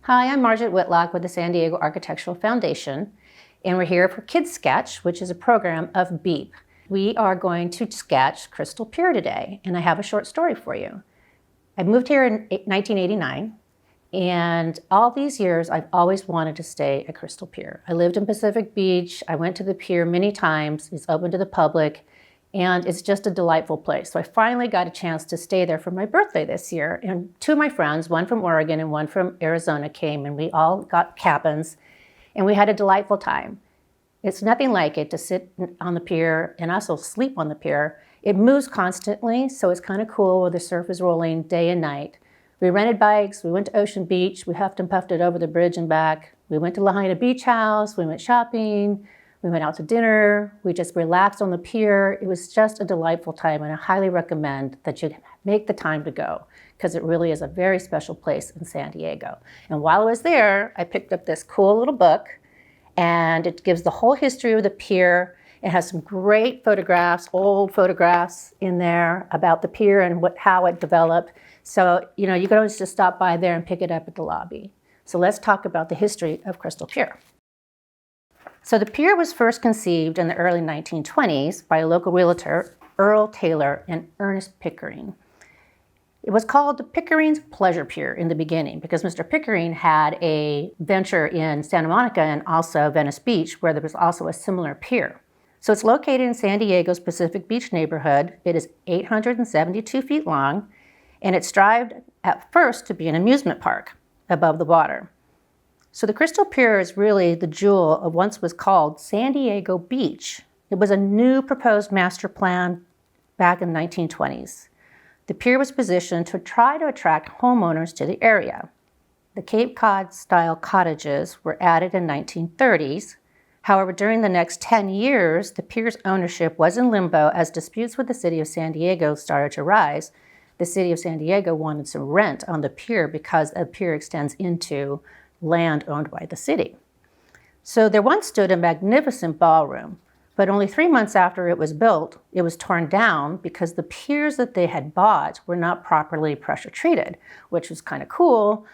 Hi, I'm Margaret Whitlock with the San Diego Architectural Foundation, and we're here for KidSketch, which is a program of BEEP. We are going to sketch Crystal Pier today, and I have a short story for you. I moved here in 1989, and all these years I've always wanted to stay at Crystal Pier. I lived in Pacific Beach. I went to the pier many times. It's open to the public, and it's just a delightful place. So I finally got a chance to stay there for my birthday this year. And two of my friends, one from Oregon and one from Arizona, came, and we all got cabins, and we had a delightful time. It's nothing like it to sit on the pier and also sleep on the pier. It moves constantly, so it's kind of cool where the surf is rolling day and night. We rented bikes, we went to Ocean Beach, we huffed and puffed it over the bridge and back. We went to Lahaina Beach House, we went shopping, we went out to dinner, we just relaxed on the pier. It was just a delightful time, and I highly recommend that you make the time to go because it really is a very special place in San Diego. And while I was there, I picked up this cool little book, and it gives the whole history of the pier. It has some great photographs, old photographs in there about the pier and how it developed. So, you can always just stop by there and pick it up at the lobby. So let's talk about the history of Crystal Pier. So the pier was first conceived in the early 1920s by a local realtor, Earl Taylor and Ernest Pickering. It was called the Pickering's Pleasure Pier in the beginning because Mr. Pickering had a venture in Santa Monica and also Venice Beach where there was also a similar pier. So it's located in San Diego's Pacific Beach neighborhood. It is 872 feet long, and it strived at first to be an amusement park above the water. So the Crystal Pier is really the jewel of what was called San Diego Beach. It was a new proposed master plan back in the 1920s. The pier was positioned to try to attract homeowners to the area. The Cape Cod-style cottages were added in the 1930s. However, during the next 10 years, the pier's ownership was in limbo as disputes with the city of San Diego started to rise. The city of San Diego wanted some rent on the pier because the pier extends into land owned by the city. So there once stood a magnificent ballroom, but only 3 months after it was built, it was torn down because the piers that they had bought were not properly pressure treated, which was kind of cool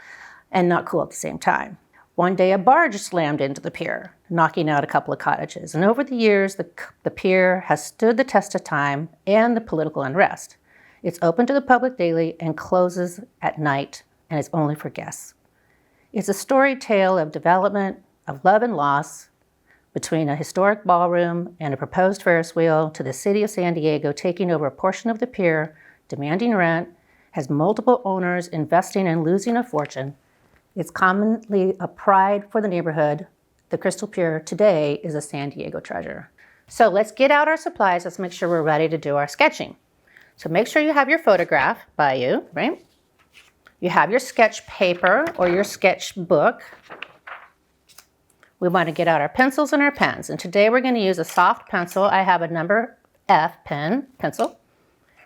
and not cool at the same time. One day a barge slammed into the pier, knocking out a couple of cottages. And over the years, the pier has stood the test of time and the political unrest. It's open to the public daily and closes at night, and it's only for guests. It's a storied tale of development, of love and loss, between a historic ballroom and a proposed Ferris wheel to the city of San Diego taking over a portion of the pier, demanding rent, has multiple owners investing and losing a fortune. It's commonly a pride for the neighborhood. The Crystal Pier today is a San Diego treasure. So let's get out our supplies. Let's make sure we're ready to do our sketching. So make sure you have your photograph by you, right? You have your sketch paper or your sketch book. We want to get out our pencils and our pens. And today we're going to use a soft pencil. I have a number F pencil.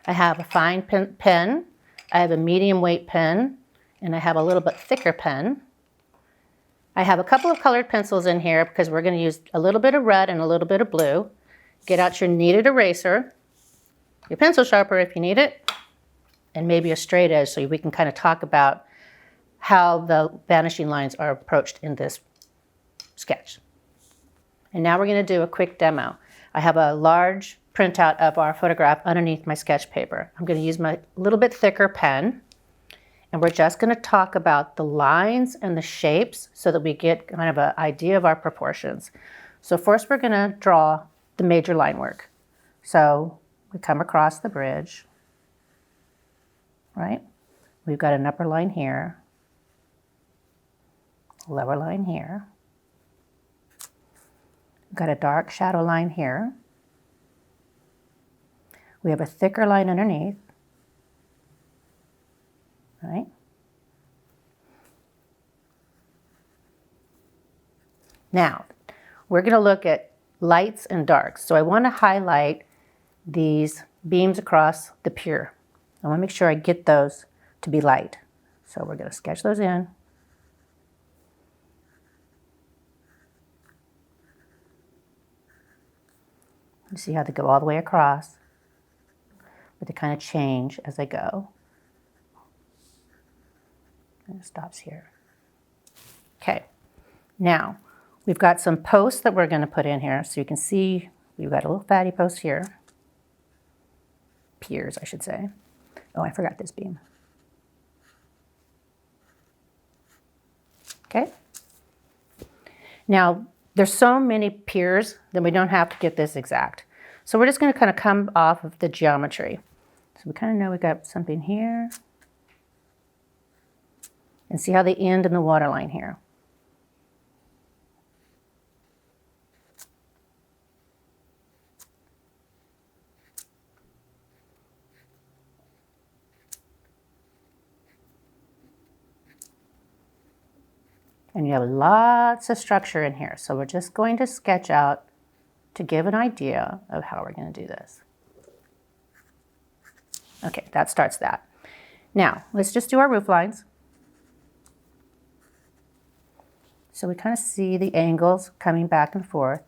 I have a fine pen. I have a medium weight pen. And I have a little bit thicker pen. I have a couple of colored pencils in here because we're going to use a little bit of red and a little bit of blue. Get out your kneaded eraser, your pencil sharpener if you need it, and maybe a straight edge so we can kind of talk about how the vanishing lines are approached in this sketch. And now we're going to do a quick demo. I have a large printout of our photograph underneath my sketch paper. I'm going to use my little bit thicker pen, and we're just going to talk about the lines and the shapes so that we get kind of an idea of our proportions. So first we're going to draw the major line work. So we come across the bridge, right? We've got an upper line here, lower line here. We've got a dark shadow line here. We have a thicker line underneath, right? Now, we're going to look at lights and darks. So I want to highlight these beams across the pier. I want to make sure I get those to be light. So we're going to sketch those in. You see how they go all the way across, but they kind of change as they go. And it stops here. Now, we've got some posts that we're going to put in here. So you can see we've got a little fatty post here. Piers, I should say. Oh, I forgot this beam. Okay. Now, there's so many piers that we don't have to get this exact. So we're just going to kind of come off of the geometry. So we kind of know we got something here. And see how they end in the waterline here. And you have lots of structure in here. So we're just going to sketch out to give an idea of how we're going to do this. Okay, that starts that. Now, let's just do our roof lines. So we kind of see the angles coming back and forth.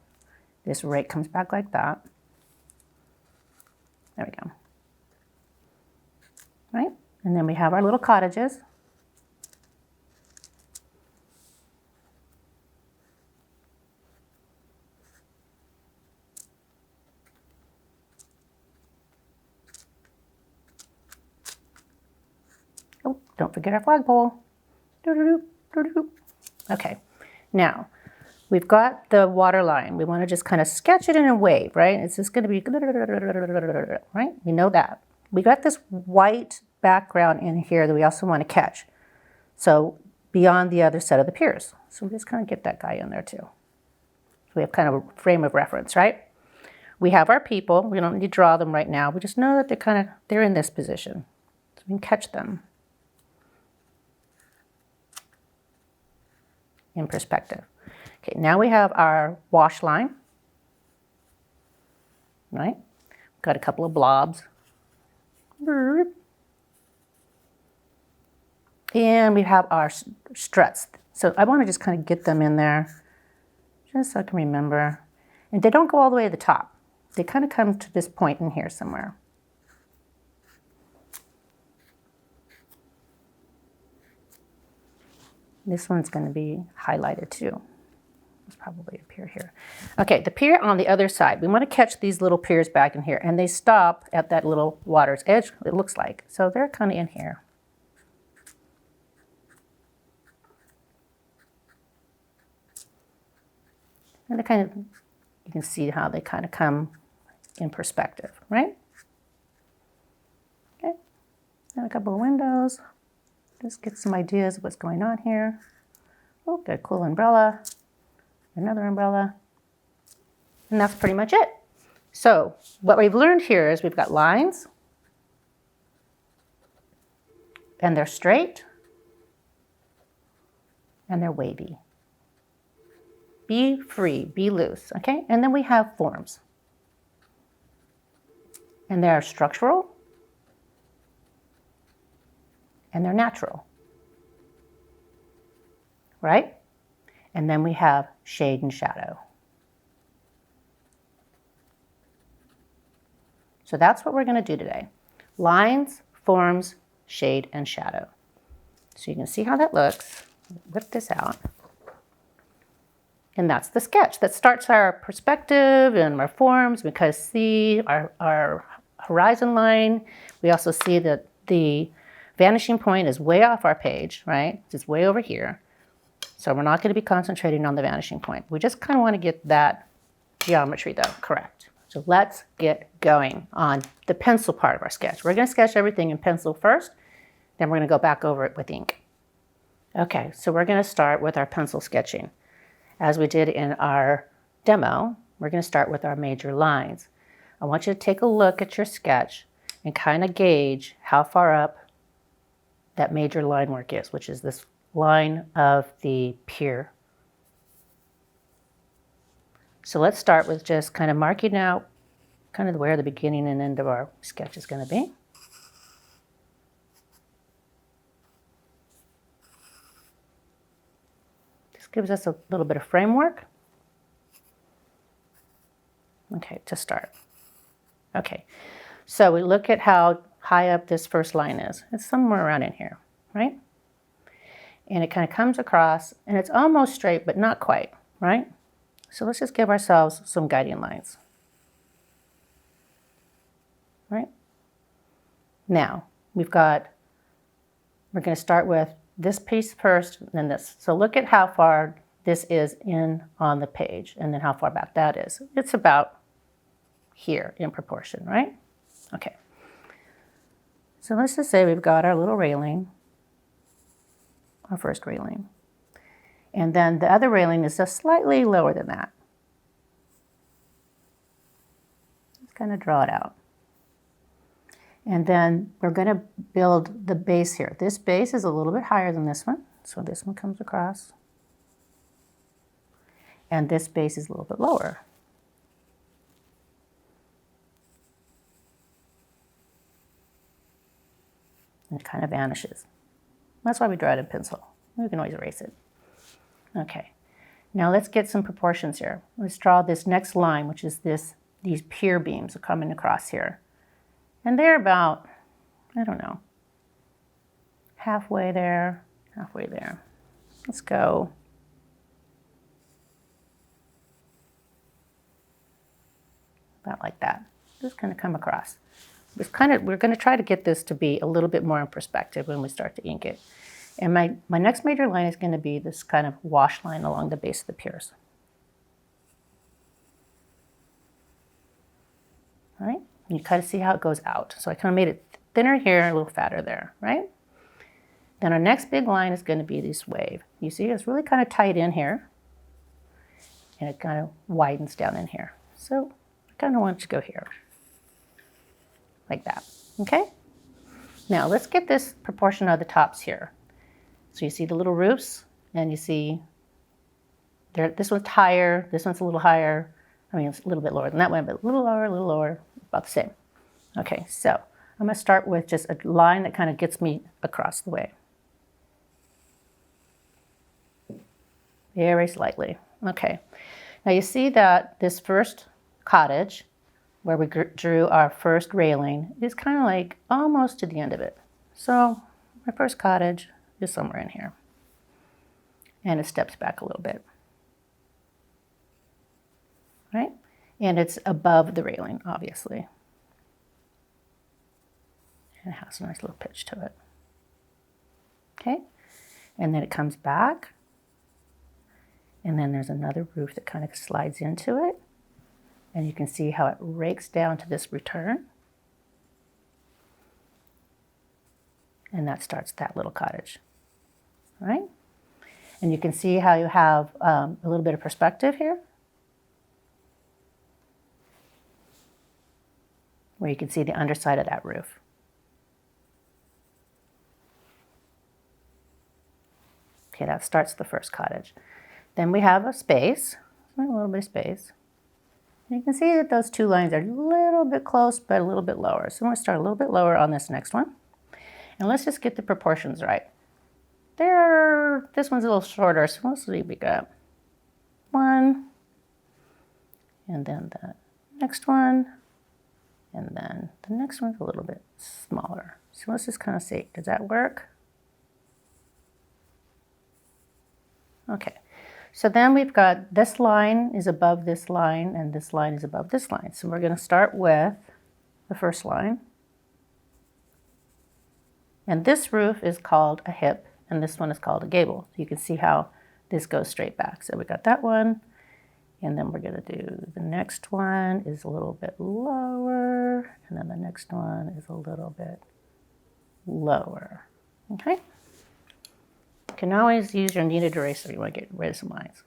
This rake comes back like that. There we go. Right? And then we have our little cottages. Oh, don't forget our flagpole. Okay, now we've got the water line. We want to just kind of sketch it in a wave, right? It's just going to be, right? We know that. We got this white background in here that we also want to catch. So beyond the other set of the piers. So we just kind of get that guy in there too. So we have kind of a frame of reference, right? We have our people. We don't need to draw them right now. We just know that they're in this position. So we can catch them in perspective. Okay, now we have our wash line, right? Got a couple of blobs. And we have our struts. So I want to just kind of get them in there, just so I can remember. And they don't go all the way to the top. They kind of come to this point in here somewhere. This one's going to be highlighted too. There's probably a pier here. Okay, the pier on the other side. We want to catch these little piers back in here, and they stop at that little water's edge, it looks like. So they're kind of in here. And they kind of, you can see how they kind of come in perspective, right? Okay, and a couple of windows. Just get some ideas of what's going on here. Oh, got a cool umbrella, another umbrella, and that's pretty much it. So what we've learned here is we've got lines, and they're straight, and they're wavy. Be free, be loose, okay? And then we have forms. And they're structural, and they're natural, right? And then we have shade and shadow. So that's what we're going to do today. Lines, forms, shade, and shadow. So you can see how that looks. Whip this out. And that's the sketch. That starts our perspective and our forms. Because see our horizon line. We also see that the vanishing point is way off our page, right? It's way over here. So we're not going to be concentrating on the vanishing point. We just kind of want to get that geometry though correct. So let's get going on the pencil part of our sketch. We're going to sketch everything in pencil first, then we're going to go back over it with ink. Okay, so we're going to start with our pencil sketching. As we did in our demo, we're going to start with our major lines. I want you to take a look at your sketch and kind of gauge how far up that major line work is, which is this line of the pier. So let's start with just kind of marking out kind of where the beginning and end of our sketch is going to be. This gives us a little bit of framework. Okay, to start. Okay, so we look at how high up this first line is. It's somewhere around in here, right? and it kind of comes across, and it's almost straight, but not quite, right? So let's just give ourselves some guiding lines. Right? Now, we're going to start with this piece first, and then this. So look at how far this is in on the page, and then how far back that is. It's about here in proportion, right? Okay. So let's just say we've got our little railing, our first railing. And then the other railing is just slightly lower than that. Let's kind of draw it out. And then we're going to build the base here. This base is a little bit higher than this one. So this one comes across. And this base is a little bit lower. And it kind of vanishes. That's why we draw it in pencil. We can always erase it. Okay. Now let's get some proportions here. Let's draw this next line, which is these pier beams are coming across here. And they're about, I don't know, halfway there, halfway there. Let's go about like that. Just kind of come across. We're going to try to get this to be a little bit more in perspective when we start to ink it. And my next major line is going to be this kind of wash line along the base of the piers. All right? And you kind of see how it goes out. So I kind of made it thinner here, a little fatter there, right? Then our next big line is going to be this wave. You see it's really kind of tight in here. And it kind of widens down in here. So I kind of want it to go here. Like that, okay? Now let's get this proportion of the tops here. So you see the little roofs, and you see this one's higher, this one's a little higher. I mean, it's a little bit lower than that one, but a little lower, about the same. Okay, so I'm going to start with just a line that kind of gets me across the way. Very slightly. Okay. Now you see that this first cottage, where we drew our first railing, is kind of like almost to the end of it. So my first cottage is somewhere in here. And it steps back a little bit. Right? And it's above the railing, obviously. And it has a nice little pitch to it. Okay? And then it comes back. And then there's another roof that kind of slides into it. And you can see how it rakes down to this return. And that starts that little cottage. All right? And you can see how you have a little bit of perspective here. Where you can see the underside of that roof. Okay, that starts the first cottage. Then we have a space, a little bit of space. You can see that those two lines are a little bit close, but a little bit lower. So I'm going to start a little bit lower on this next one. And let's just get the proportions right. This one's a little shorter, so let's see, we got one, and then the next one, and then the next one's a little bit smaller. So let's just kind of see, does that work? Okay. So then we've got this line is above this line, and this line is above this line. So we're going to start with the first line. And this roof is called a hip, and this one is called a gable. So you can see how this goes straight back. So we got that one, and then we're going to do the next one is a little bit lower, and then the next one is a little bit lower. Okay? You can always use your kneaded eraser if you want to get rid of some lines.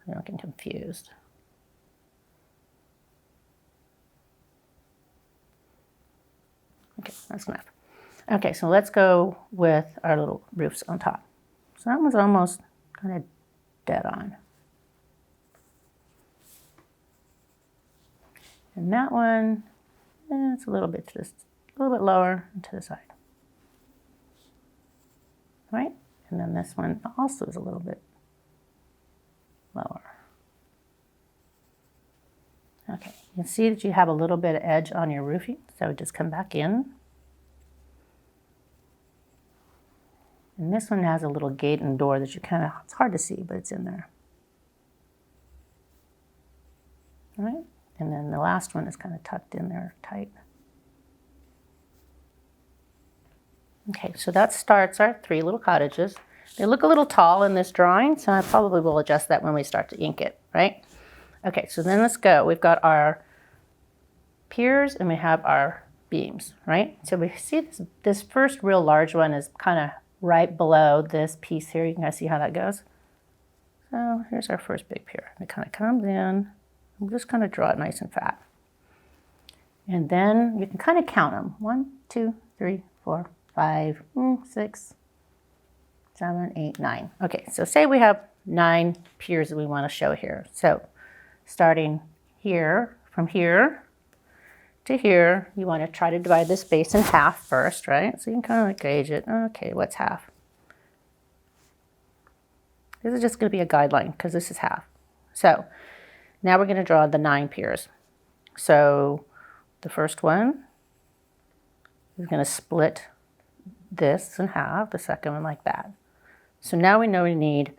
I don't get confused. Okay, that's enough. Okay, so let's go with our little roofs on top. So that one's almost kind of dead on. And that one, it's a little bit just a little bit lower and to the side. Right? And then this one also is a little bit lower. Okay, you can see that you have a little bit of edge on your roofing, so just come back in. And this one has a little gate and door that it's hard to see, but it's in there. All right, and then the last one is kind of tucked in there tight. Okay, so that starts our 3 little cottages. They look a little tall in this drawing, so I probably will adjust that when we start to ink it, right? Okay, so then let's go. We've got our piers and we have our beams, right? So we see this first real large one is kind of right below this piece here. You can kind of see how that goes. So here's our first big pier. It kind of comes in. We'll just kind of draw it nice and fat. And then you can kind of count them. 1, 2, 3, 4, 5, 6, 7, 8, 9. Okay, so say we have 9 piers that we want to show here. So starting here, from here to here, you want to try to divide this space in half first, right? So you can kind of like gauge it. Okay, what's half? This is just going to be a guideline because this is half. So now we're going to draw the 9 piers. So the first one is going to split this in half, the second one like that. So now we know we need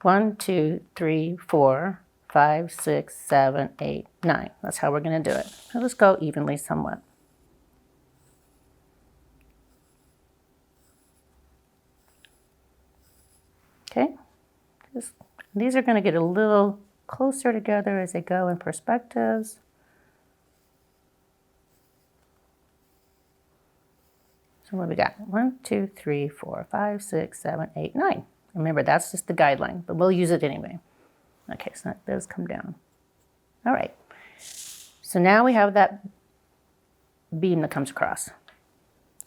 1, 2, 3, 4, 5, 6, 7, 8, 9. That's how we're going to do it. So let's go evenly somewhat. Okay. These are going to get a little closer together as they go in perspectives. So what do we got? 1, 2, 3, 4, 5, 6, 7, 8, 9. Remember, that's just the guideline, but we'll use it anyway. Okay, so that does come down. All right. So now we have that beam that comes across.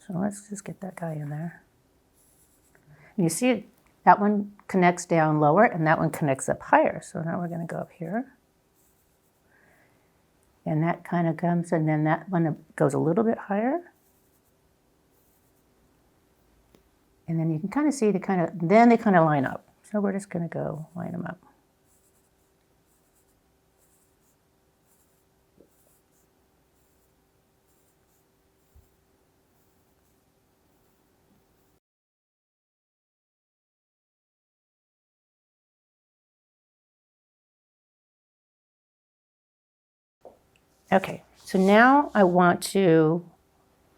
So let's just get that guy in there. And you see that one connects down lower and that one connects up higher. So now we're going to go up here. And that kind of comes, and then that one goes a little bit higher. And then you can kind of see then they kind of line up. So we're just going to go line them up. Okay, so now I want to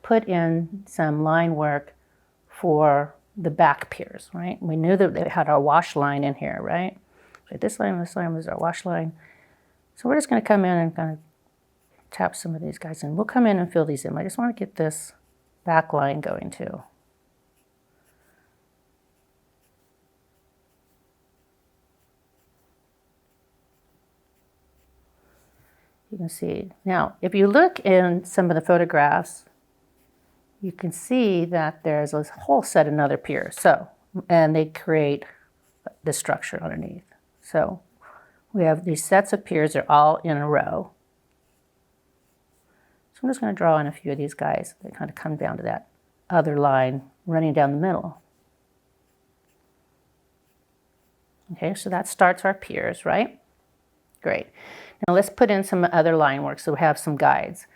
put in some line work for the back piers, right? We knew that they had our wash line in here, right? So this line was our wash line. So we're just going to come in and kind of tap some of these guys in. We'll come in and fill these in. I just want to get this back line going too. You can see. Now, if you look in some of the photographs, you can see that there's a whole set of other piers. So, and they create the structure underneath. So we have these sets of piers, they're all in a row. So I'm just going to draw in a few of these guys that kind of come down to that other line running down the middle. Okay, so that starts our piers, right? Great. Now let's put in some other line work so we have some guides.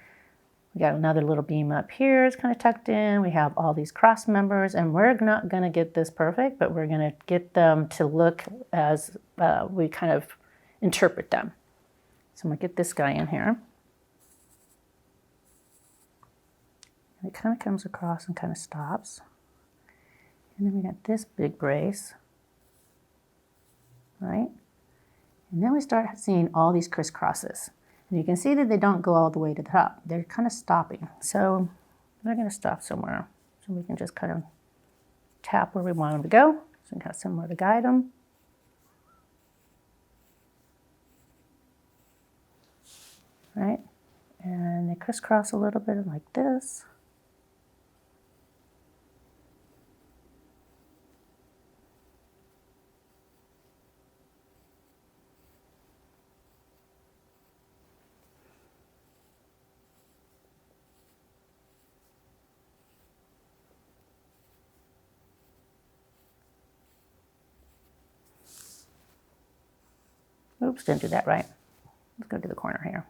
We got another little beam up here, it's kind of tucked in. We have all these cross members, and we're not going to get this perfect, but we're going to get them to look as we kind of interpret them. So I'm going to get this guy in here. And it kind of comes across and kind of stops. And then we got this big brace, right? And then we start seeing all these crisscrosses. And you can see that they don't go all the way to the top. They're kind of stopping. So they're going to stop somewhere. So we can just kind of tap where we want them to go. So we got somewhere to guide them. Right? And they crisscross a little bit like this. Oops, didn't do that right. Let's go to the corner here.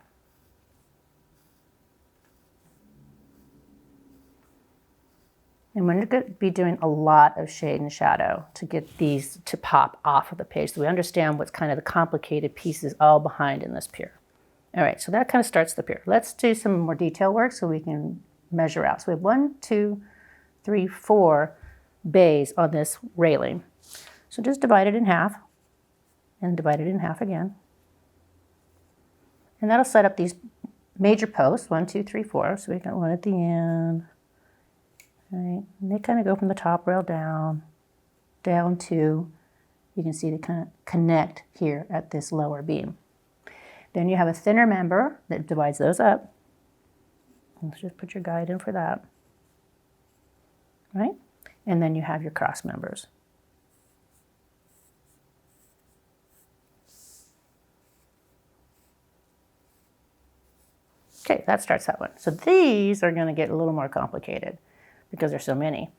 And we're going to be doing a lot of shade and shadow to get these to pop off of the page so we understand what's kind of the complicated pieces all behind in this pier. All right, so that kind of starts the pier. Let's do some more detail work so we can measure out. So we have 1, 2, 3, 4 bays on this railing. So just divide it in half and divide it in half again. And that'll set up these major posts, 1, 2, 3, 4. So we got one at the end. Right, and they kind of go from the top rail down to, you can see they kind of connect here at this lower beam. Then you have a thinner member that divides those up. Let's just put your guide in for that. Right? And then you have your cross members. Okay, that starts that one. So these are going to get a little more complicated because there's so many.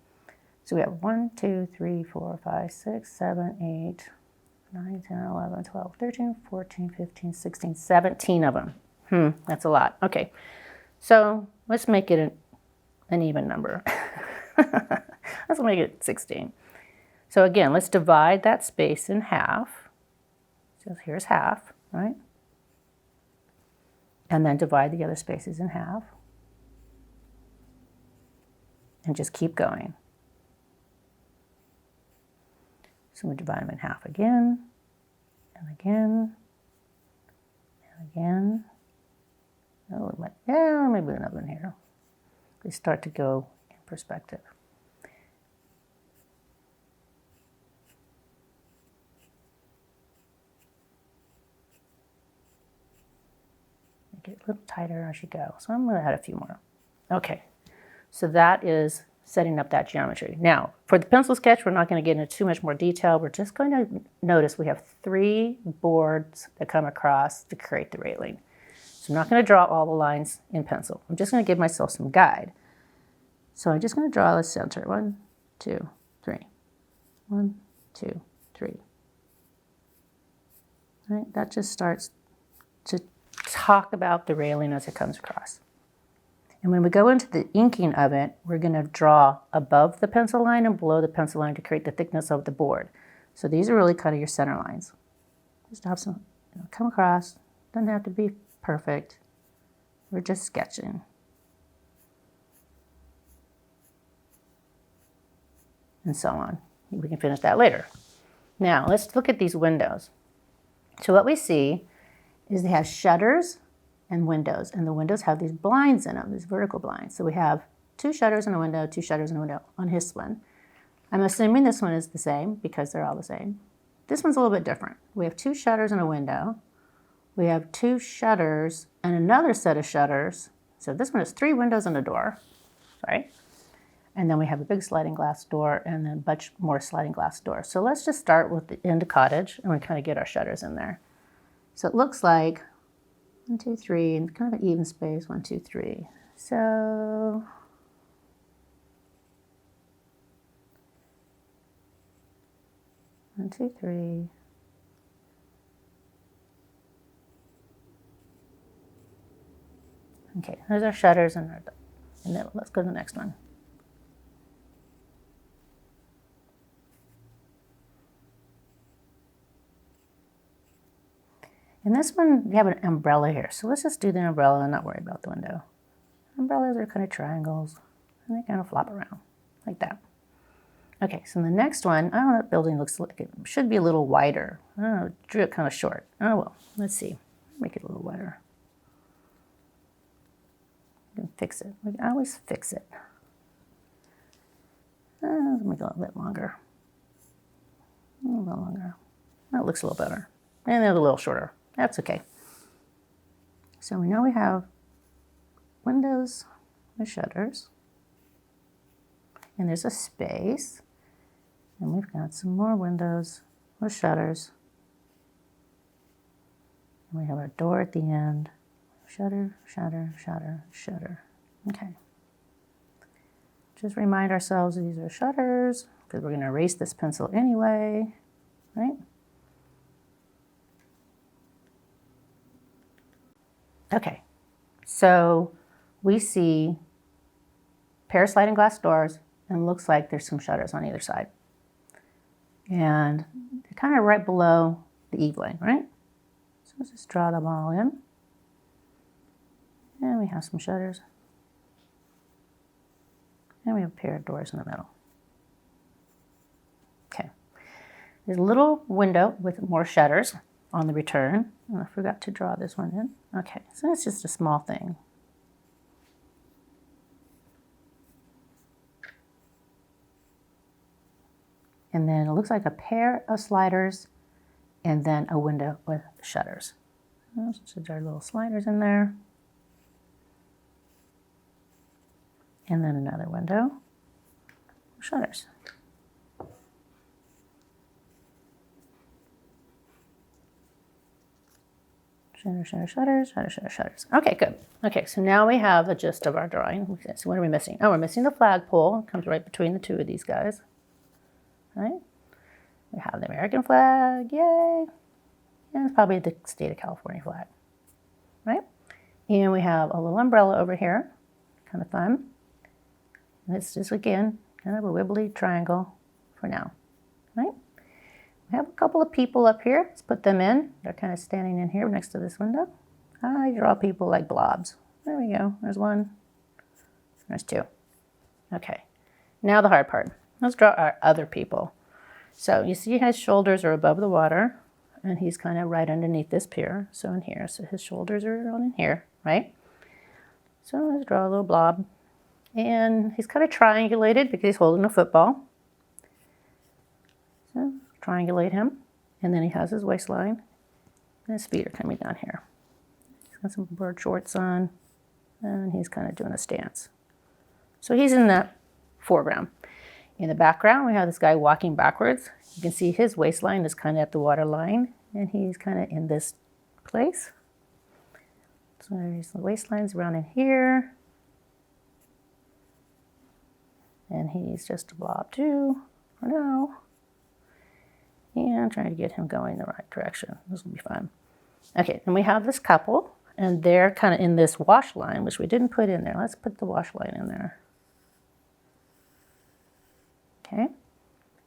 So we have 1, 2, 3, 4, 5, 6, 7, 8, 9, 10, 11, 12, 13, 14, 15, 16, 17 of them. That's a lot. Okay, so let's make it an even number. Let's make it 16. So again, let's divide that space in half. So here's half, right? And then divide the other spaces in half. And just keep going. So we divide them in half again, and again, and again. Oh, yeah, maybe another one here. They start to go in perspective. Make it a little tighter as you go. So I'm going to add a few more. Okay, so that is setting up that geometry. Now, for the pencil sketch, we're not going to get into too much more detail. We're just going to notice we have 3 boards that come across to create the railing. So I'm not going to draw all the lines in pencil. I'm just going to give myself some guide. So I'm just going to draw the center. 1, 2, 3. 1, 2, 3. Right? That just starts to talk about the railing as it comes across. And when we go into the inking of it, we're going to draw above the pencil line and below the pencil line to create the thickness of the board. So these are really kind of your center lines. Just have some, come across. Doesn't have to be perfect. We're just sketching. And so on. We can finish that later. Now, let's look at these windows. So what we see is they have shutters and windows, and the windows have these blinds in them, these vertical blinds. So we have 2 shutters and a window, 2 shutters and a window on his one. I'm assuming this one is the same because they're all the same. This one's a little bit different. We have 2 shutters and a window. We have 2 shutters and another set of shutters. So this one has 3 windows and a door, right? And then we have a big sliding glass door and then a bunch more sliding glass doors. So let's just start with the end cottage and we kind of get our shutters in there. So it looks like 1, 2, 3, and kind of an even space, 1, 2, 3. So 1, 2, 3. Okay, there's our shutters and then let's go to the next one. And this one, we have an umbrella here. So let's just do the umbrella and not worry about the window. Umbrellas are kind of triangles, and they kind of flop around like that. Okay, so the next one, I don't know what building looks like. It should be a little wider. I don't know, drew it kind of short. Oh well, let's see. Make it a little wider. You can fix it. I always fix it. Let's make it a little bit longer. A little bit longer. That looks a little better. And then a little shorter. That's okay. So we know we have windows with shutters. And there's a space. And we've got some more windows with shutters. And we have our door at the end. Shutter, shutter, shutter, shutter. Okay. Just remind ourselves these are shutters because we're going to erase this pencil anyway, right? Okay, so we see pair of sliding glass doors and it looks like there's some shutters on either side. And they're kind of right below the eave-line, right? So let's just draw them all in. And we have some shutters. And we have a pair of doors in the middle. Okay. There's a little window with more shutters on the return. Oh, I forgot to draw this one in. Okay, so that's just a small thing. And then it looks like a pair of sliders and then a window with shutters. Let's just our little sliders in there. And then another window, shutters. Shutter, shutter, shutters, shutter, shutter, shutters. Okay, good. Okay, so now we have the gist of our drawing. Okay, so what are we missing? Oh, we're missing the flagpole. It comes right between the two of these guys. Right? We have the American flag, yay! And it's probably the state of California flag, right? And we have a little umbrella over here, kind of fun. And it's just, again, kind of a wibbly triangle for now, right? We have a couple of people up here. Let's put them in. They're kind of standing in here next to this window. I draw people like blobs. There we go. There's one. There's two. Okay. Now the hard part. Let's draw our other people. So you see his shoulders are above the water, and he's kind of right underneath this pier. So in here. So his shoulders are on in here, right? So let's draw a little blob. And he's kind of triangulated because he's holding a football. So triangulate him. And then he has his waistline. And his feet are coming down here. He's got some bird shorts on. And he's kind of doing a stance. So he's in the foreground. In the background, we have this guy walking backwards. You can see his waistline is kind of at the water line. And he's kind of in this place. So there's the waistlines around in here. And he's just a blob too, for now. And I'm trying to get him going the right direction. This will be fun. Okay, and we have this couple, and they're kind of in this wash line, which we didn't put in there. Let's put the wash line in there. Okay,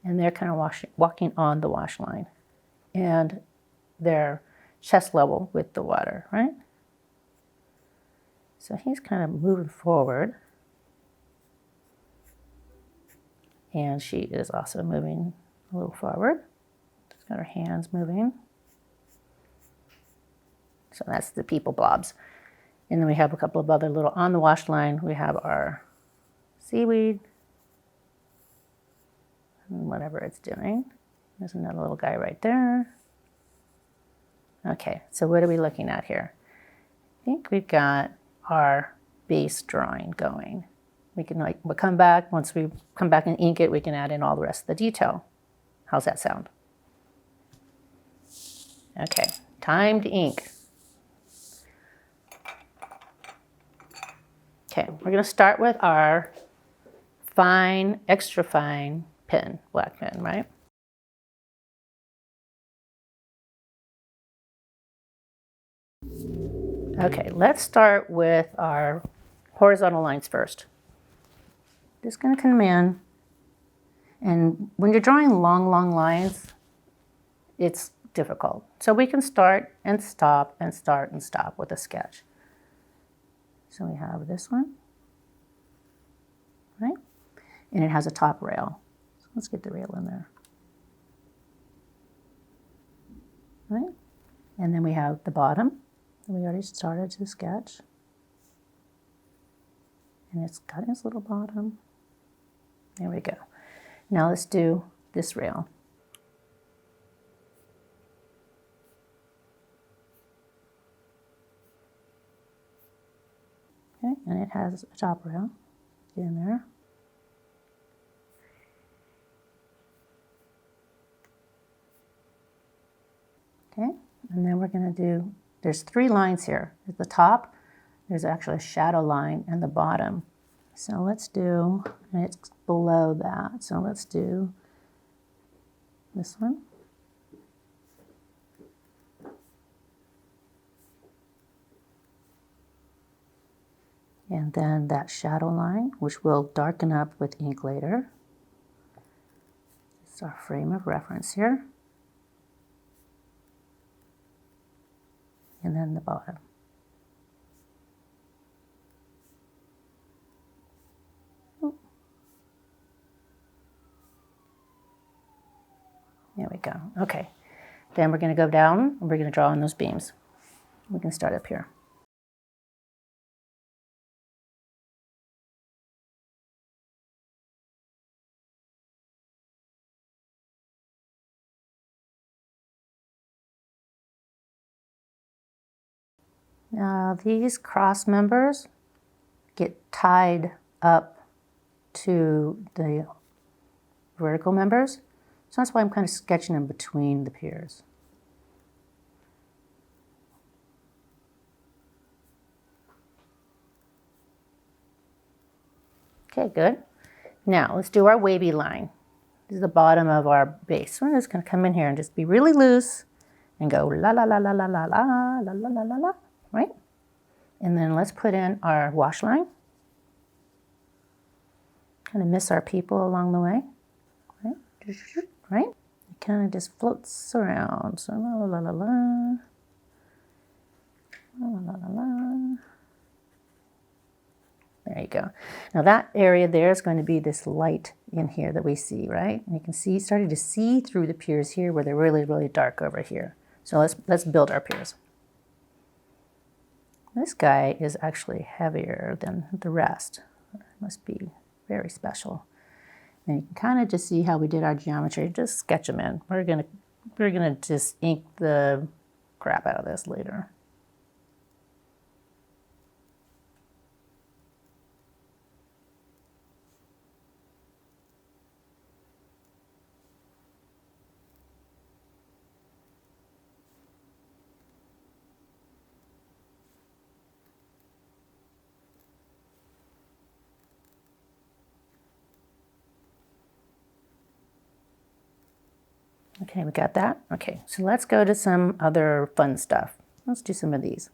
and they're kind of walking on the wash line. And they're chest level with the water, right? So he's kind of moving forward. And she is also moving a little forward. She's got her hands moving. So that's the people blobs. And then we have a couple of other little, on the wash line, we have our seaweed. And whatever it's doing. There's another little guy right there. Okay, so what are we looking at here? I think we've got our base drawing going. We'll come back, once we come back and ink it, we can add in all the rest of the detail. How's that sound? Okay, time to ink. Okay, we're gonna start with our fine, extra fine pen, black pen, right? Okay, let's start with our horizontal lines first. Just going to come in, and when you're drawing long, long lines, it's difficult. So we can start and stop and start and stop with a sketch. So we have this one, right? And it has a top rail. So let's get the rail in there. Right? And then we have the bottom that we already started to sketch. And it's got its little bottom. There we go. Now let's do this rail. Okay, and it has a top rail. Get in there. Okay, and then we're going to do, there's 3 lines here. At the top, there's actually a shadow line, and the bottom. So let's do, and it's below that, so let's do this one. And then that shadow line, which we'll darken up with ink later. It's our frame of reference here. And then the bottom. There we go. Okay. Then we're going to go down and we're going to draw on those beams. We can start up here. Now these cross members get tied up to the vertical members. So that's why I'm kind of sketching them between the piers. Okay, good. Now let's do our wavy line. This is the bottom of our base. So I'm just going to come in here and just be really loose and go la la la la la la la la la la la la, right? And then let's put in our wash line. Kind of miss our people along the way, right? Right? It kind of just floats around. So la la la la la, la la la la la. There you go. Now that area there is going to be this light in here that we see, right? And you can see, starting to see through the piers here where they're really, really dark over here. So let's build our piers. This guy is actually heavier than the rest. It must be very special. And you can kind of just see how we did our geometry. Just sketch them in. We're gonna just ink the crap out of this later. Okay, we got that? Okay, so let's go to some other fun stuff. Let's do some of these.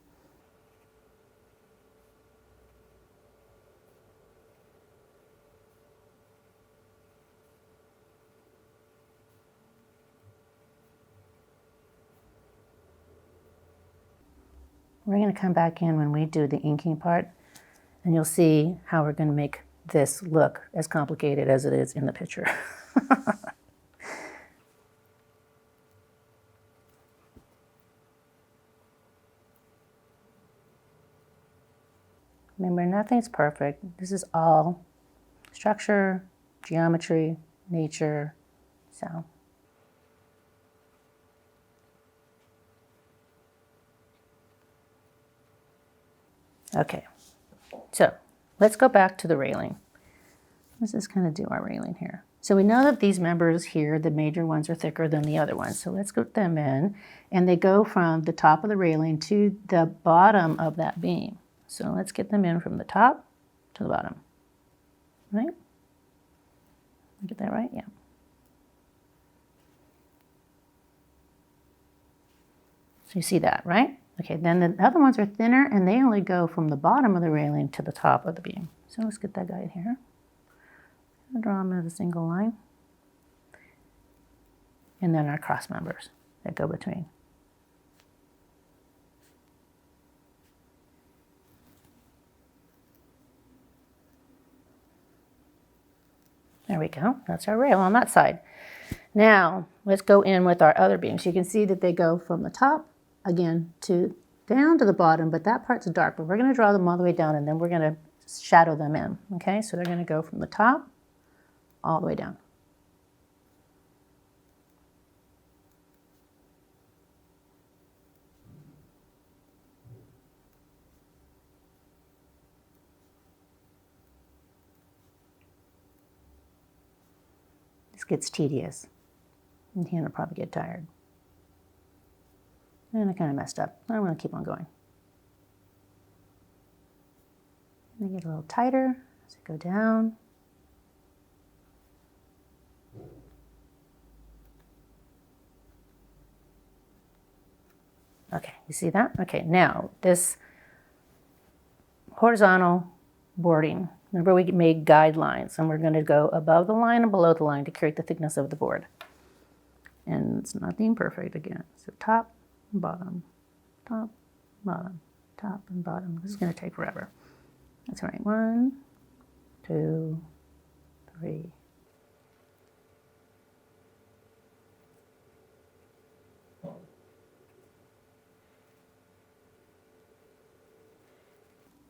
We're going to come back in when we do the inking part, and you'll see how we're going to make this look as complicated as it is in the picture. Remember, nothing's perfect. This is all structure, geometry, nature, so. Okay, so let's go back to the railing. Let's just kind of do our railing here. So we know that these members here, the major ones, are thicker than the other ones. So let's put them in, and they go from the top of the railing to the bottom of that beam. So let's get them in from the top to the bottom, right? Get that right? Yeah. So you see that, right? Okay, then the other ones are thinner, and they only go from the bottom of the railing to the top of the beam. So let's get that guy in here. I'll draw them as a single line. And then our cross members that go between. There we go. That's our rail on that side. Now, let's go in with our other beams. You can see that they go from the top, again, to down to the bottom, but that part's dark. But we're going to draw them all the way down, and then we're going to shadow them in. Okay, so they're going to go from the top all the way down. This gets tedious. And the hand will probably get tired. And I kind of messed up. I'm going to keep on going. And I get a little tighter as I go down. Okay, you see that? Okay, now this horizontal boarding. Remember we made guidelines, and we're going to go above the line and below the line to create the thickness of the board. And it's nothing perfect again. So top and bottom, top, bottom, top and bottom. This is going to take forever. That's right. 1, 2, 3.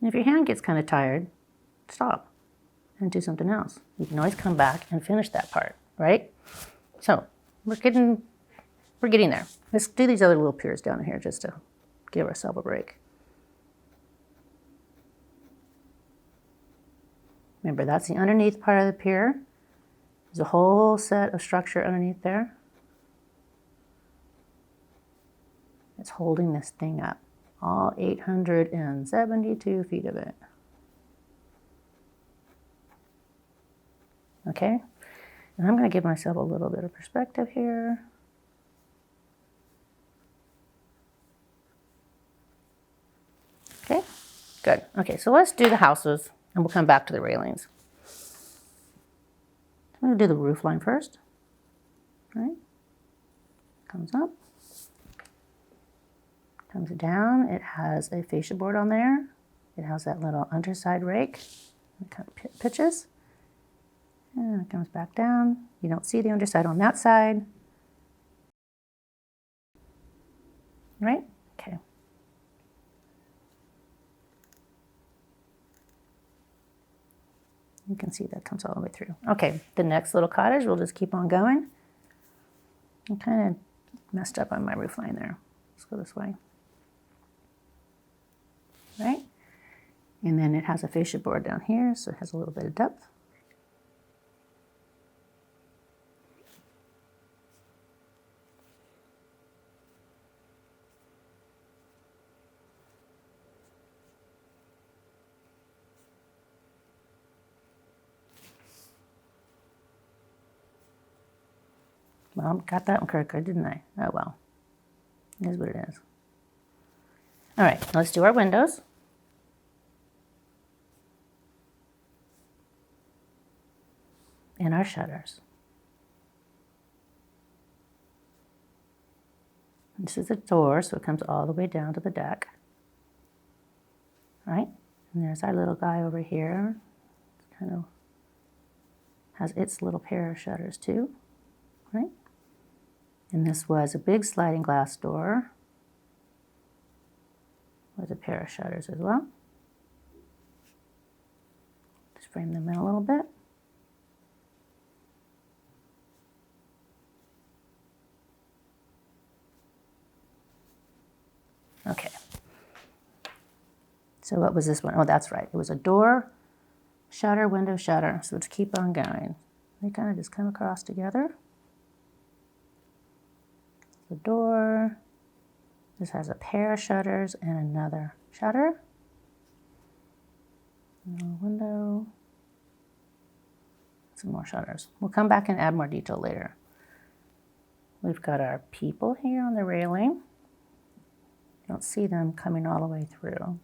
And if your hand gets kind of tired, stop and do something else. You can always come back and finish that part, right? So we're getting there. Let's do these other little piers down here just to give ourselves a break. Remember, that's the underneath part of the pier. There's a whole set of structure underneath there. It's holding this thing up, all 872 feet of it. Okay, and I'm going to give myself a little bit of perspective here. Okay, good. Okay, so let's do the houses, and we'll come back to the railings. I'm going to do the roof line first. All right, comes up. Comes down, it has a fascia board on there. It has that little underside rake. It kind of pitches. And it comes back down. You don't see the underside on that side. Right? Okay. You can see that comes all the way through. Okay, the next little cottage, we'll just keep on going. I kind of messed up on my roof line there. Let's go this way. Right? And then it has a fascia board down here, so it has a little bit of depth. Well, got that one correct, didn't I? Oh well. It is what it is. All right, let's do our windows. And our shutters. This is the door, so it comes all the way down to the deck. Right? And there's our little guy over here. It kind of has its little pair of shutters too. Right? And this was a big sliding glass door with a pair of shutters as well. Just frame them in a little bit. Okay. So what was this one? Oh, that's right. It was a door, shutter, window, shutter. So let's keep on going. They kind of just come across together. The door. This has a pair of shutters and another shutter. Another window. Some more shutters. We'll come back and add more detail later. We've got our people here on the railing. You don't see them coming all the way through.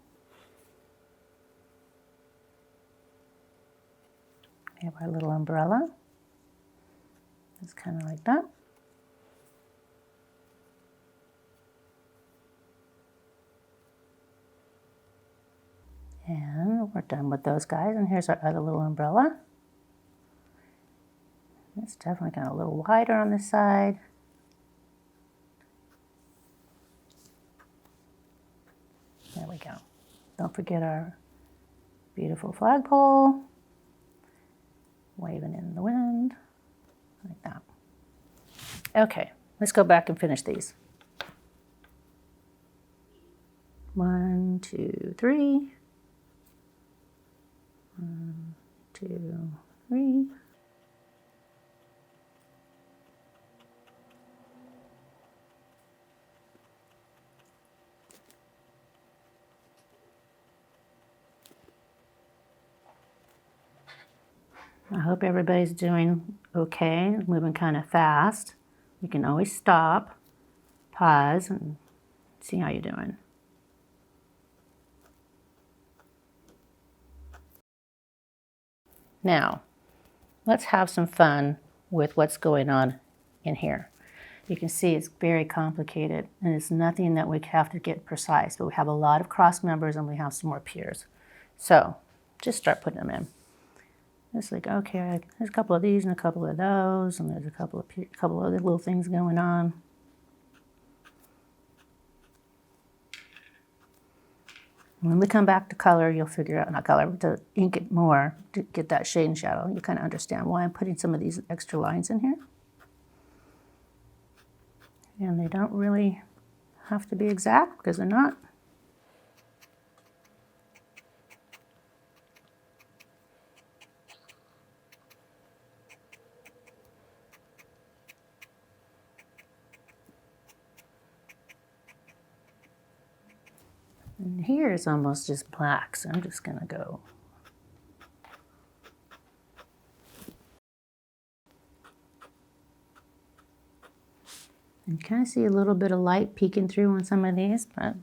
We have our little umbrella. It's kind of like that. And we're done with those guys. And here's our other little umbrella. It's definitely got a little wider on this side. There we go. Don't forget our beautiful flagpole. Waving in the wind, like that. Okay, let's go back and finish these. 1, 2, 3. 1, 2, 3. I hope everybody's doing okay, moving kind of fast. You can always stop, pause, and see how you're doing. Now, let's have some fun with what's going on in here. You can see it's very complicated, and it's nothing that we have to get precise, but we have a lot of cross members and we have some more piers. So just start putting them in. It's like, okay, there's a couple of these and a couple of those, and there's a couple of other little things going on. When we come back to color, you'll figure out, not color, but to ink it more, to get that shade and shadow. You kind of understand why I'm putting some of these extra lines in here. And they don't really have to be exact, because they're not. And here is almost just black, so I'm just going to go. You kind of see a little bit of light peeking through on some of these, but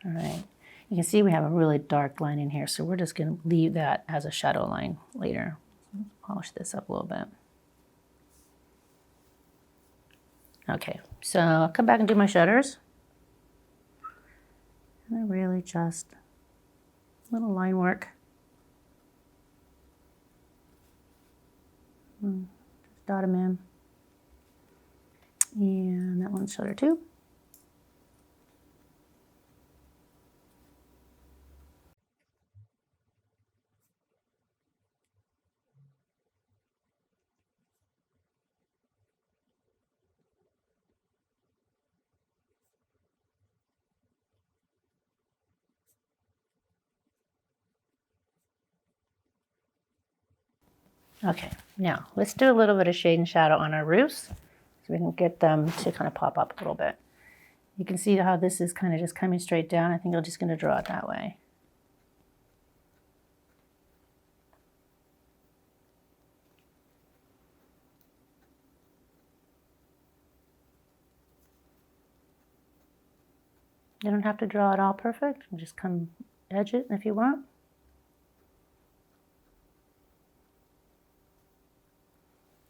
all right. You can see we have a really dark line in here, so we're just going to leave that as a shadow line later. Polish this up a little bit. Okay, so I'll come back and do my shutters. And they're really just little line work. Just dot them in. And that one's shutter too. Okay, now let's do a little bit of shade and shadow on our roofs so we can get them to kind of pop up a little bit. You can see how this is kind of just coming straight down. I think I'm just going to draw it that way. You don't have to draw it all perfect. Just come edge it if you want.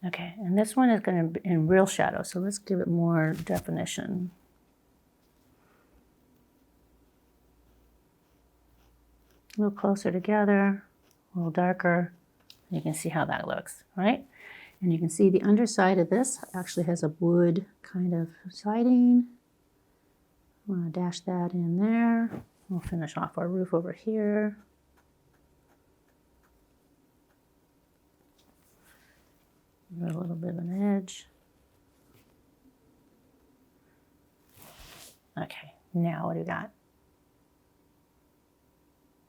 Okay, and this one is going to be in real shadow, so let's give it more definition. A little closer together, a little darker. You can see how that looks, right? And you can see the underside of this actually has a wood kind of siding. I'm going to dash that in there. We'll finish off our roof over here. A little bit of an edge. Okay, now what do we got?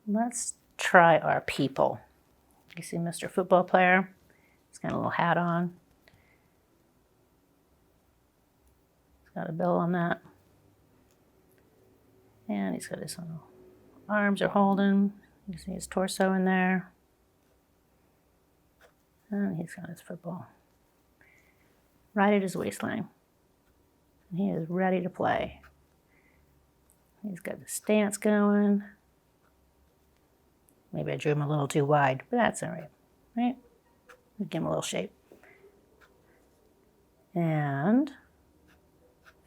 Let's try our people. You see Mr. Football Player? He's got a little hat on. He's got a bill on that. And he's got his arms are holding. You can see his torso in there. And he's got his football right at his waistline. And he is ready to play. He's got the stance going. Maybe I drew him a little too wide, but that's all right, right? Give him a little shape. And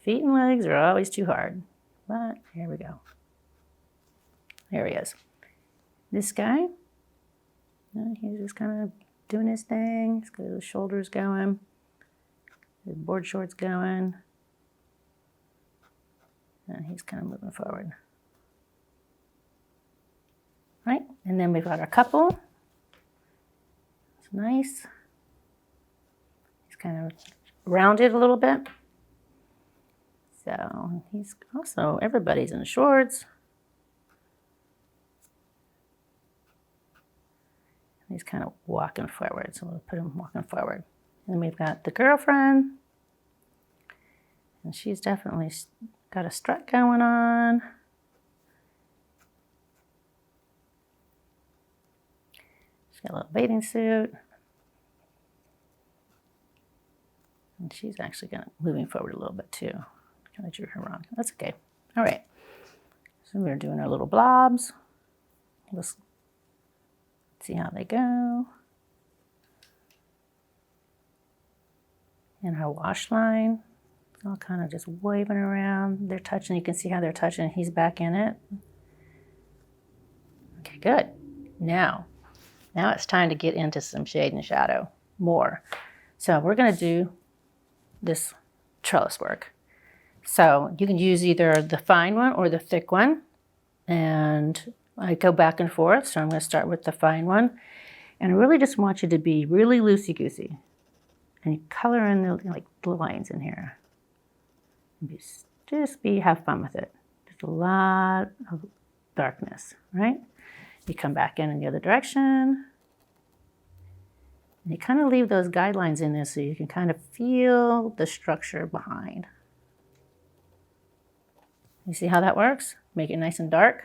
feet and legs are always too hard, but here we go. There he is. This guy, he's just kind of doing his thing. He's got his shoulders going, his board shorts going, and he's kind of moving forward. Right, and then we've got our couple. It's nice. He's kind of rounded a little bit. So he's also, everybody's in shorts. He's kind of walking forward, so we'll put him walking forward. And then we've got the girlfriend. And she's definitely got a strut going on. She's got a little bathing suit. She's actually moving forward a little bit too. Kind of drew her wrong. That's okay. All right. So we're doing our little blobs. Let's see how they go. And our wash line, it's all kind of just waving around. They're touching, you can see how they're touching, he's back in it. Okay, good. Now it's time to get into some shade and shadow more. So we're gonna do this trellis work. So you can use either the fine one or the thick one. And I go back and forth, so I'm gonna start with the fine one. And I really just want you to be really loosey-goosey. And you color in the lines in here. And have fun with it. Just a lot of darkness, right? You come back in the other direction. And you kind of leave those guidelines in there so you can kind of feel the structure behind. You see how that works? Make it nice and dark.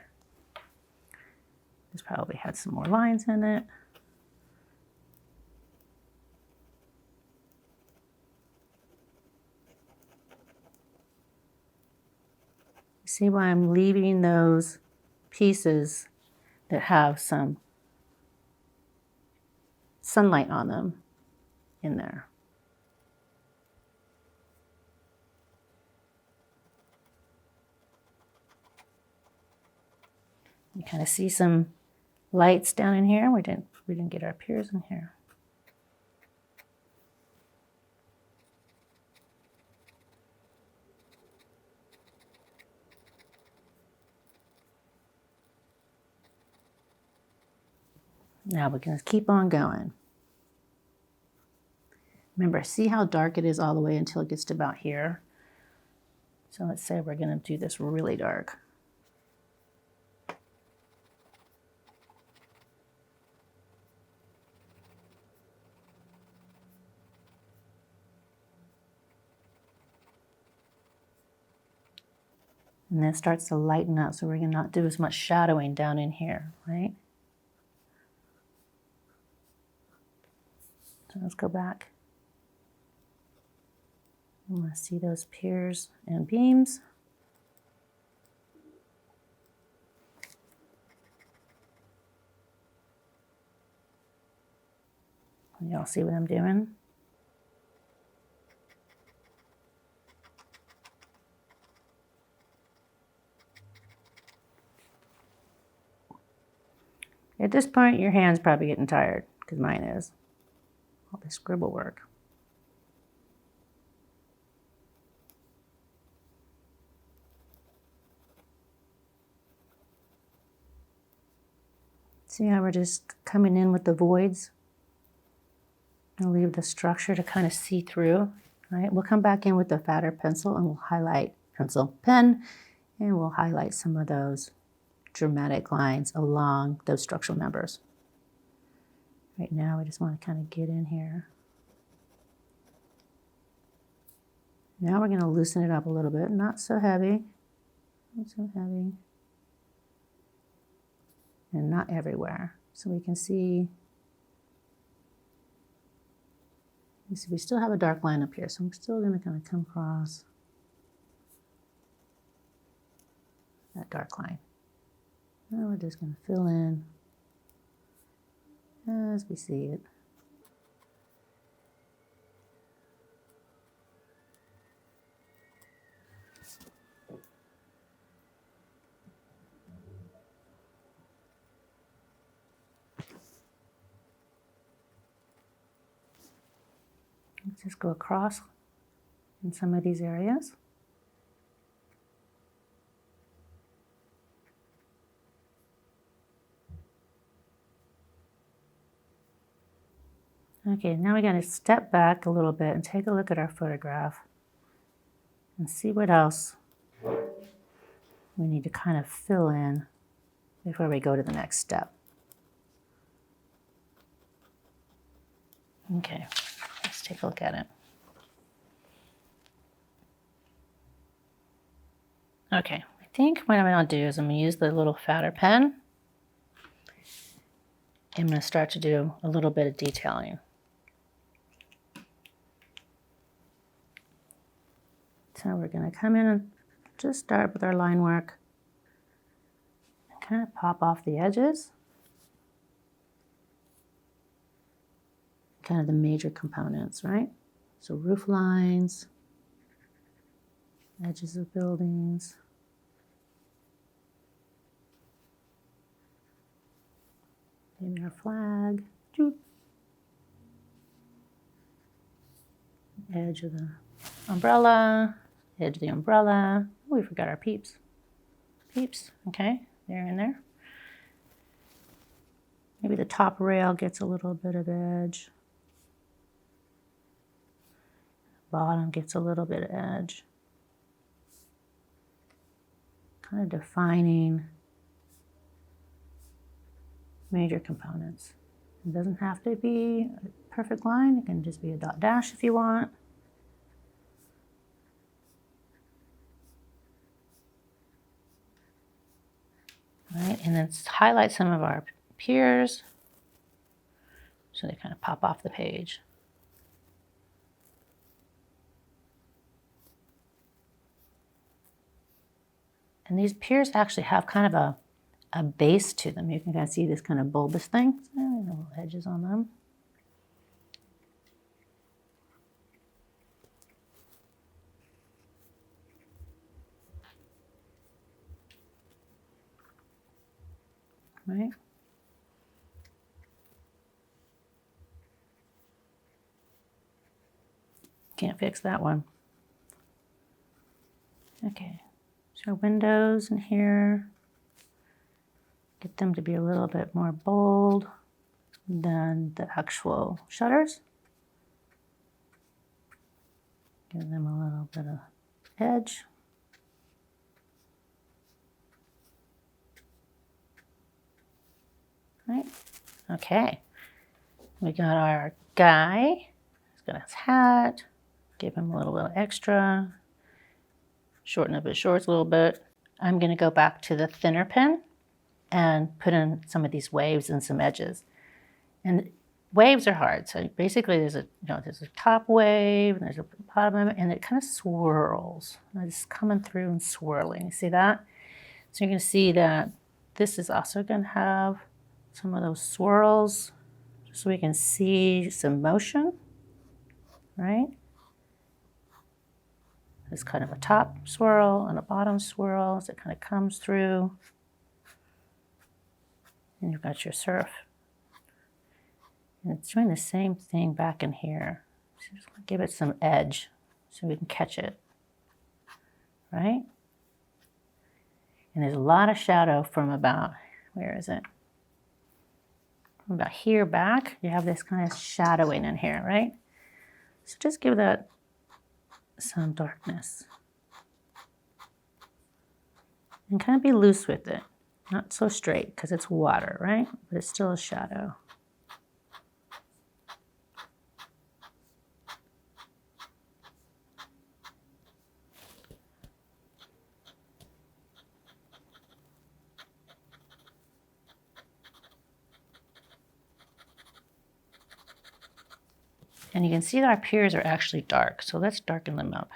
This probably had some more lines in it. See why I'm leaving those pieces that have some sunlight on them in there. You kind of see some lights down in here. We didn't get our piers in here. Now we're going to keep on going. Remember, see how dark it is all the way until it gets to about here? So let's say we're going to do this really dark. And then it starts to lighten up, so we're going to not do as much shadowing down in here, right? So let's go back. I want to see those piers and beams. Y'all see what I'm doing? At this point, your hand's probably getting tired, because mine is. All this scribble work. See how we're just coming in with the voids? I'll leave the structure to kind of see through. Right? We'll come back in with the fatter pencil and we'll highlight pen, and we'll highlight some of those dramatic lines along those structural members. Right now, we just want to kind of get in here. Now we're going to loosen it up a little bit, not so heavy, not so heavy, and not everywhere. So we can see, we still have a dark line up here, so I'm still going to kind of come across that dark line. Now we're just going to fill in as we see it. Let's just go across in some of these areas. Okay, now we got to step back a little bit and take a look at our photograph and see what else we need to kind of fill in before we go to the next step. Okay, let's take a look at it. Okay, I think what I'm going to do is I'm going to use the little fatter pen. I'm going to start to do a little bit of detailing. So we're going to come in and just start with our line work. kind of pop off the edges. Kind of the major components, right? So roof lines, edges of buildings. Maybe our flag. Edge of the umbrella, edge of the umbrella. Oh, we forgot our peeps. Peeps, okay, they're in there. Maybe the top rail gets a little bit of edge. Bottom gets a little bit of edge. Kind of defining major components. It doesn't have to be a perfect line. It can just be a dot dash if you want. All right, and then highlight some of our piers so they kind of pop off the page. And these piers actually have kind of a base to them. You can kind of see this kind of bulbous thing. Little edges on them. Right? Can't fix that one. Okay, so windows in here. Get them to be a little bit more bold than the actual shutters. Give them a little bit of edge. Right? Okay. We got our guy. He's got his hat. Give him a little bit extra. Shorten up his shorts a little bit. I'm going to go back to the thinner pen and put in some of these waves and some edges. And waves are hard. So basically there's a top wave and there's a bottom, and it kind of swirls. And it's coming through and swirling. You see that? So you're going to see that this is also going to have some of those swirls, so we can see some motion, right? There's kind of a top swirl and a bottom swirl as it kind of comes through. And you've got your surf. And it's doing the same thing back in here. So just give it some edge so we can catch it, right? And there's a lot of shadow from about, where is it? From about here back, you have this kind of shadowing in here, right? So just give that some darkness. And kind of be loose with it. Not so straight, because it's water, right? But it's still a shadow. And you can see that our piers are actually dark, so let's darken them up.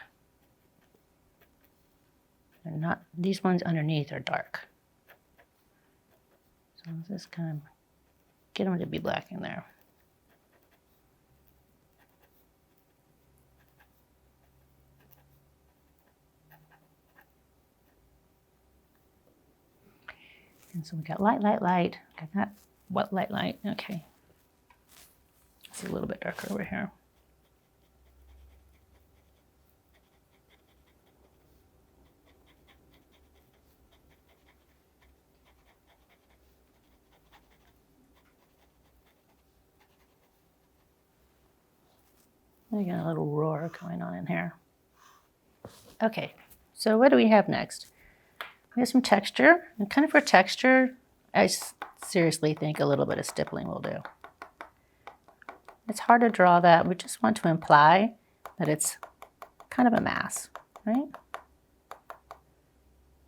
They're not, these ones underneath are dark. So let's just kind of get them to be black in there. And so we got light, light, light. Got that wet, light, light. Okay. It's a little bit darker over here. We got a little roar going on in here. Okay, so what do we have next? We have some texture. And kind of for texture, I seriously think a little bit of stippling will do. It's hard to draw that. We just want to imply that it's kind of a mass, right?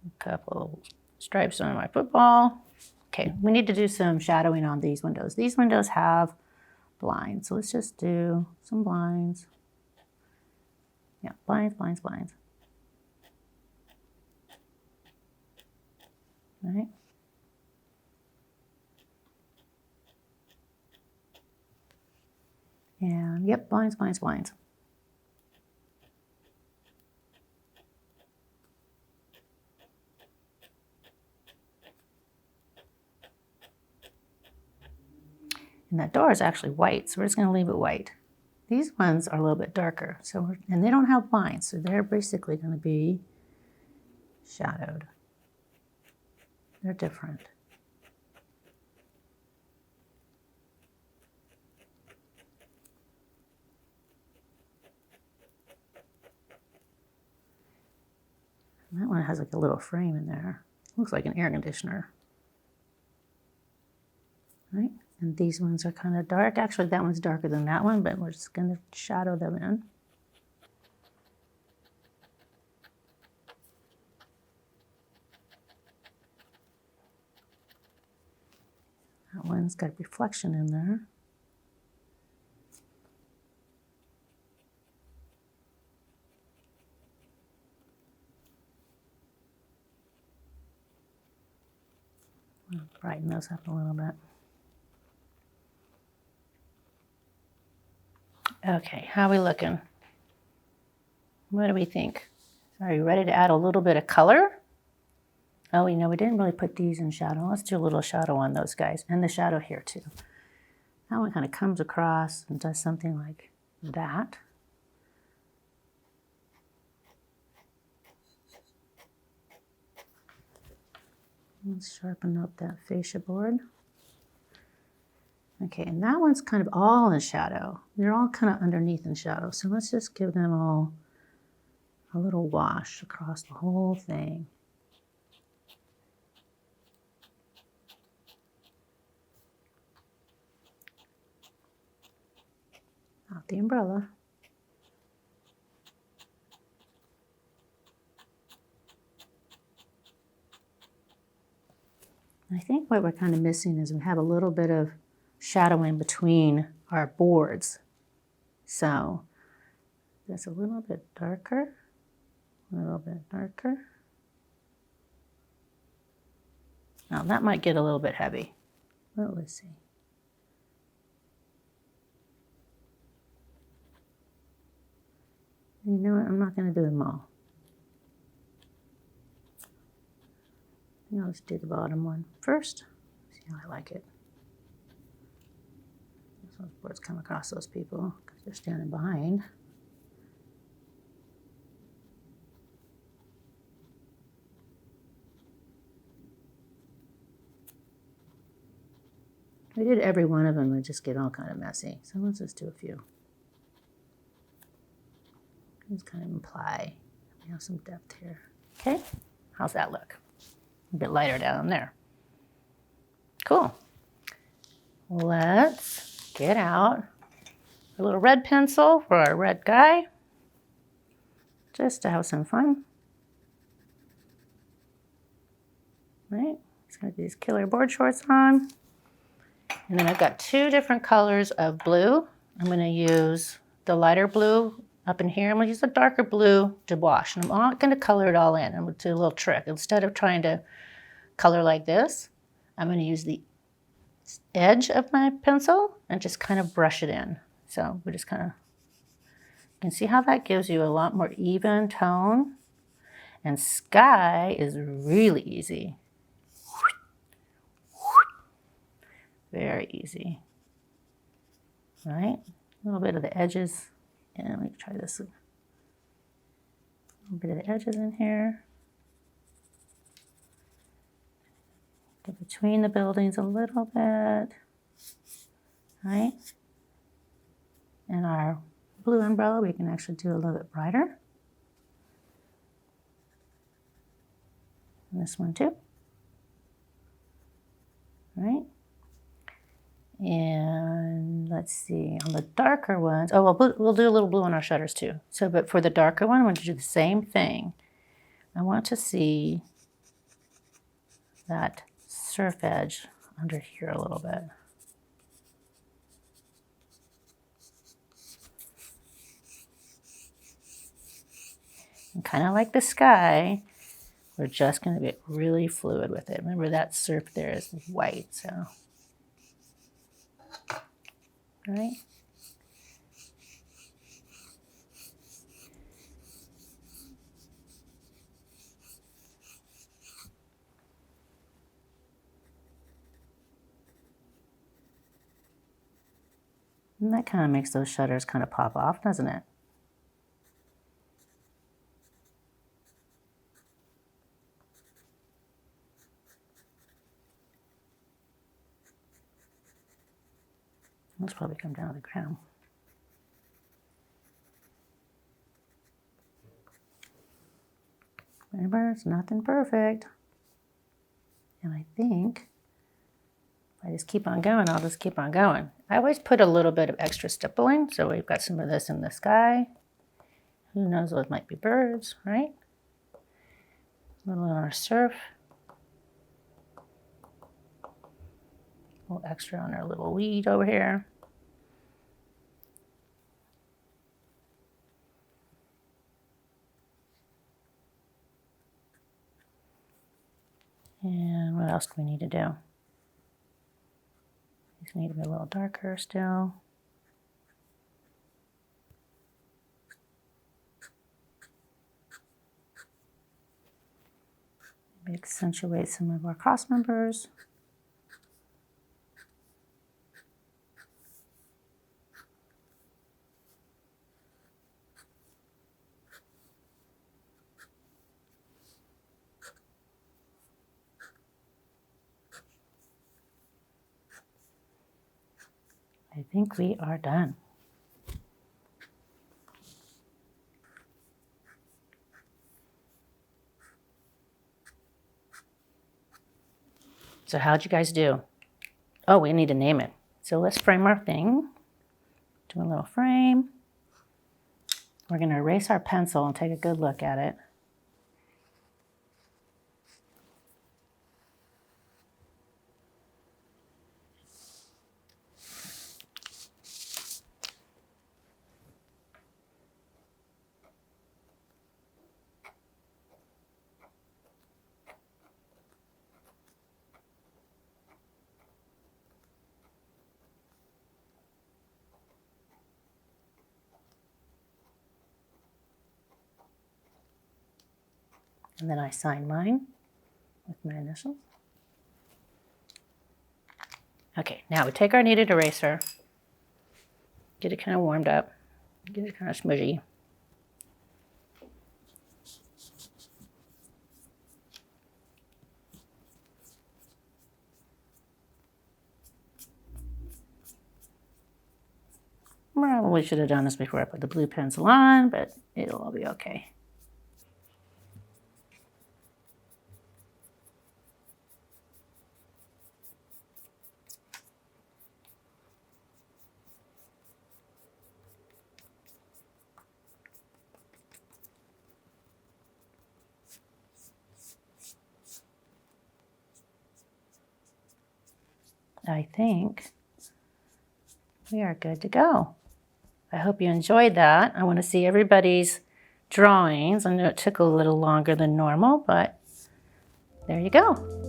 A couple stripes on my football. Okay, we need to do some shadowing on these windows. These windows have blinds, so let's just do some blinds. Yeah, blinds, blinds, blinds. Right? Yep, blinds, blinds, blinds. And that door is actually white, so we're just going to leave it white. These ones are a little bit darker, and they don't have blinds, so they're basically going to be shadowed. They're different. And that one has like a little frame in there. Looks like an air conditioner. Right? And these ones are kind of dark. Actually, that one's darker than that one, but we're just going to shadow them in. That one's got a reflection in there. I'll brighten those up a little bit. Okay, how are we looking? What do we think? Are you ready to add a little bit of color? Oh, you know, we didn't really put these in shadow. Let's do a little shadow on those guys, and the shadow here too. That one kind of comes across and does something like that. Let's sharpen up that fascia board. Okay, and that one's kind of all in shadow. They're all kind of underneath in shadow. So let's just give them all a little wash across the whole thing. Out the umbrella. I think what we're kind of missing is we have a little bit of shadowing between our boards. So that's a little bit darker, a little bit darker. Now that might get a little bit heavy. Well, let's see. You know what? I'm not going to do them all. I think I'll just do the bottom one first. See how I like it. Those boards come across those people because they're standing behind. If we did every one of them, it would just get all kind of messy. So let's just do a few. Just kind of imply we have some depth here. Okay, how's that look? A bit lighter down there. Cool. Let's get out a little red pencil for our red guy, just to have some fun. Right, he's got these killer board shorts on. And then I've got two different colors of blue. I'm going to use the lighter blue up in here. I'm going to use the darker blue to wash. And I'm not going to color it all in. I'm going to do a little trick. Instead of trying to color like this, I'm going to use the edge of my pencil and just kind of brush it in. So we just kind of, you can see how that gives you a lot more even tone. And sky is really easy. Very easy. Right? A little bit of the edges. And let me try this. A little bit of the edges in here. Get between the buildings a little bit. Right? And our blue umbrella, we can actually do a little bit brighter. And this one too. Right? And let's see, on the darker ones, oh, well, we'll do a little blue on our shutters too. So, but for the darker one, I want to do the same thing. I want to see that surf edge under here a little bit. And kind of like the sky, we're just going to get really fluid with it. Remember that surf there is white, so. Right? And that kind of makes those shutters kind of pop off, doesn't it? Let's probably come down to the ground. Remember, it's nothing perfect. And I think if I just keep on going, I'll just keep on going. I always put a little bit of extra stippling, so we've got some of this in the sky. Who knows, those might be birds, right? A little on our surf. A little extra on our little weed over here. And what else do we need to do? These need to be a little darker still. Maybe accentuate some of our cross members. I think we are done. So how'd you guys do? Oh, we need to name it. So let's frame our thing. Do a little frame. We're going to erase our pencil and take a good look at it. And then I sign mine with my initials. Okay, now we take our kneaded eraser, get it kind of warmed up, get it kind of smudgy. Probably should have done this before I put the blue pencil on, but it'll all be okay. I think we are good to go. I hope you enjoyed that. I want to see everybody's drawings. I know it took a little longer than normal, but there you go.